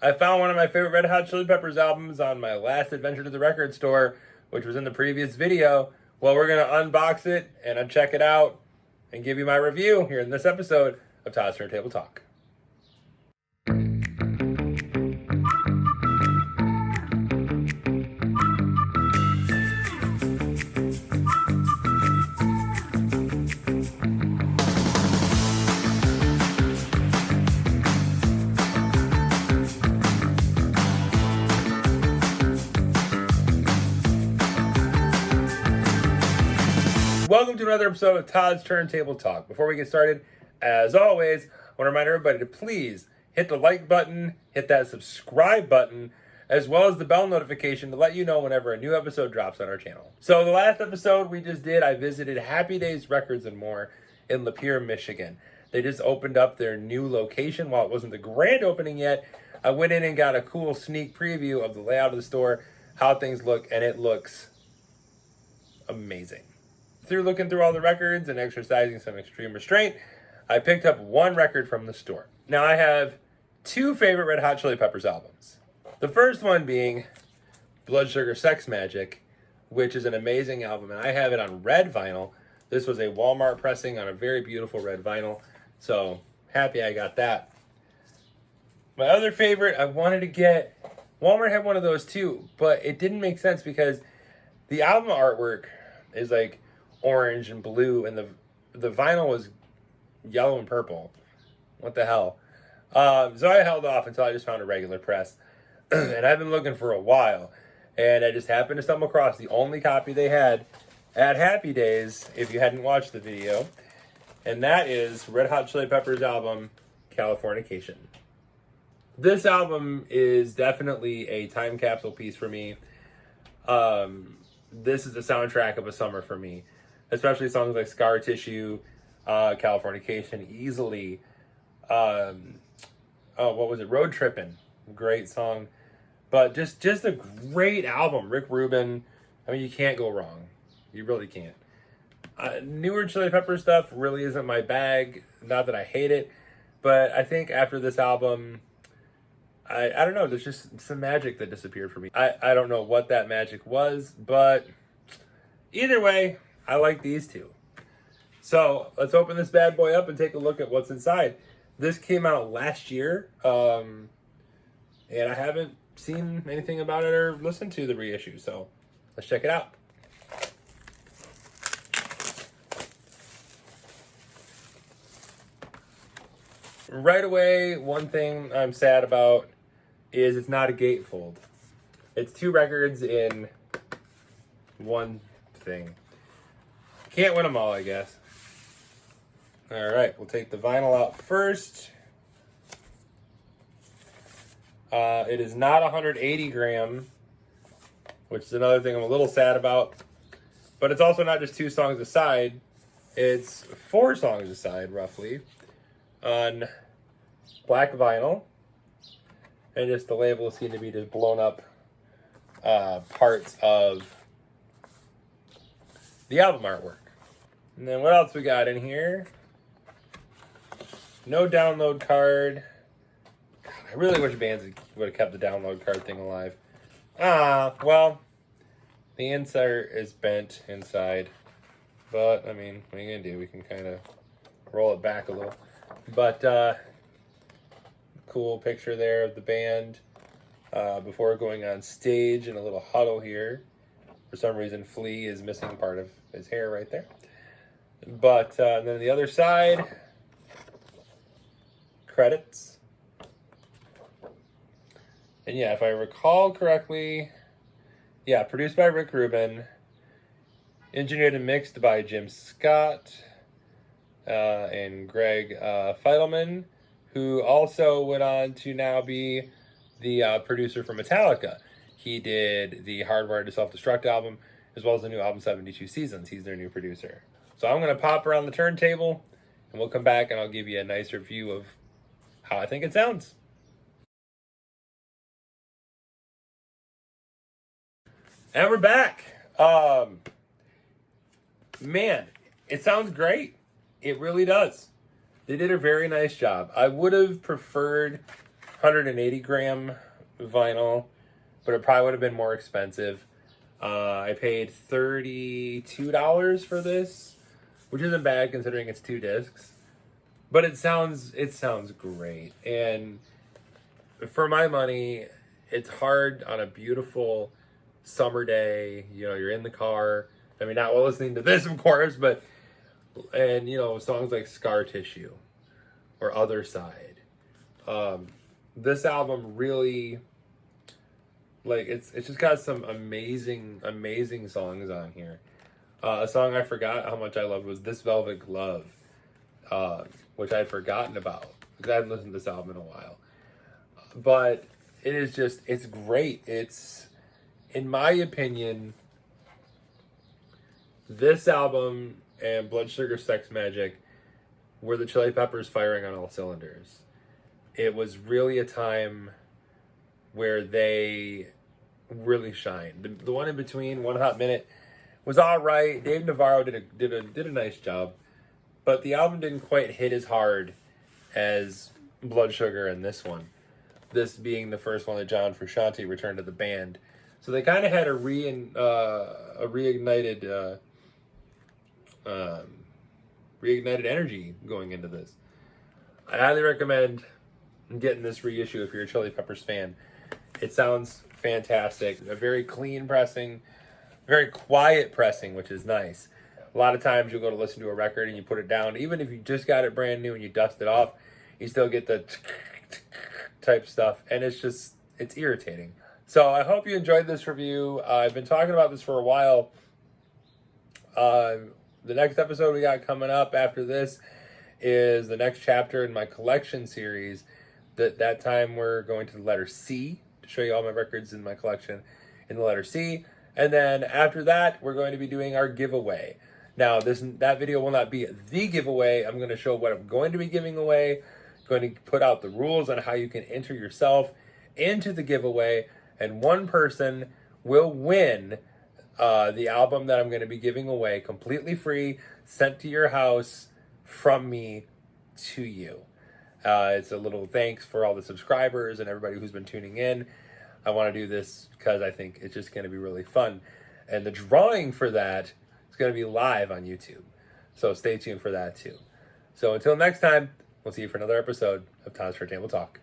I found one of my favorite Red Hot Chili Peppers albums on my last adventure to the record store, which was in the previous video. Well, we're going to unbox it and check it out and give you my review here in this episode of Todd's Turntable Talk. Welcome to another episode of Todd's Turntable Talk. Before we get started, as always, I want to remind everybody to please hit the like button, hit that subscribe button, as well as the bell notification to let you know whenever a new episode drops on our channel. So the last episode we just did, I visited Happy Days Records and More in Lapeer, Michigan. They just opened up their new location. While it wasn't the grand opening yet, I went in and got a cool sneak preview of the layout of the store, how things look, and it looks amazing. Through looking through all the records and exercising some extreme restraint, I picked up one record from the store. Now I have two favorite Red Hot Chili Peppers albums. The first one being Blood Sugar Sex Magic, which is an amazing album, and I have it on red vinyl. This was a Walmart pressing on a very beautiful red vinyl, so happy I got that. My other favorite, I wanted to get, Walmart had one of those too, but it didn't make sense because the album artwork is like orange and blue, and the vinyl was yellow and purple. What the hell? So I held off until I just found a regular press. And I've been looking for a while. And I just happened to stumble across the only copy they had at Happy Days, if you hadn't watched the video. And that is Red Hot Chili Peppers album, Californication. This album is definitely a time capsule piece for me. This is the soundtrack of a summer for me. Especially songs like Scar Tissue, Californication, easily. What was it? Road Trippin'. Great song. But just a great album. Rick Rubin. I mean, you can't go wrong. You really can't. Newer Chili Pepper stuff really isn't my bag. Not that I hate it. But I think after this album, I don't know. There's just some magic that disappeared for me. I don't know what that magic was. But either way, I like these two. So let's open this bad boy up and take a look at what's inside. This came out last year, and I haven't seen anything about it or listened to the reissue. So let's check it out. Right away, one thing I'm sad about is it's not a gatefold. It's two records in one thing. Can't win them all, I guess. All right, we'll take the vinyl out first. It is not 180 gram, which is another thing I'm a little sad about. But it's also not just two songs aside. It's four songs aside, roughly, on black vinyl. And just the labels seem to be just blown up parts of the album artwork. And then what else we got in here? No download card. God, I really wish bands would have kept the download card thing alive. Well, the insert is bent inside. But, I mean, what are you going to do? We can kind of roll it back a little. But, cool picture there of the band before going on stage in a little huddle here. For some reason, Flea is missing part of his hair right there. But then the other side, credits. And yeah, if I recall correctly, yeah, produced by Rick Rubin, engineered and mixed by Jim Scott and Greg Feidelman, who also went on to now be the producer for Metallica. He did the Hardwired to Self-Destruct album, as well as the new album 72 Seasons. He's their new producer. So I'm going to pop around the turntable, and we'll come back and I'll give you a nice review of how I think it sounds. And we're back. Man, it sounds great. It really does. They did a very nice job. I would have preferred 180 gram vinyl, but it probably would have been more expensive. I paid $32 for this, which isn't bad considering it's 2 discs. But it sounds great, and for my money, it's hard on a beautiful summer day. You know, you're in the car. I mean, not while listening to this, of course, but and you know, songs like Scar Tissue or Other Side. This album really, like, it's just got some amazing songs on here. A song I forgot how much I loved was This Velvet Glove, which I'd forgotten about because I hadn't listened to this album in a while. But it is just, it's great. It's, in my opinion, this album and Blood Sugar Sex Magic were the Chili Peppers firing on all cylinders. It was really a time where they really shined. The one in between, One Hot Minute, was all right. Dave Navarro did a nice job, but the album didn't quite hit as hard as Blood Sugar and this one. This being the first one that John Frusciante returned to the band, so they kind of had a reignited energy going into this. I highly recommend getting this reissue if you're a Chili Peppers fan. It sounds fantastic. A very clean pressing, very quiet pressing, which is nice. A lot of times you'll go to listen to a record and you put it down. Even if you just got it brand new and you dust it off, you still get the type stuff. And it's irritating. So I hope you enjoyed this review. I've been talking about this for a while. The next episode we got coming up after this is the next chapter in my collection series. That time we're going to the letter C to show you all my records in my collection in the letter C. And then after that, we're going to be doing our giveaway. Now, that video will not be the giveaway. I'm going to show what I'm going to be giving away. Going to put out the rules on how you can enter yourself into the giveaway. And one person will win the album that I'm going to be giving away completely free, sent to your house from me to you. It's a little thanks for all the subscribers and everybody who's been tuning in. I want to do this because I think it's just going to be really fun. And the drawing for that is going to be live on YouTube. So stay tuned for that too. So until next time, we'll see you for another episode of Todd's Turntable Talk.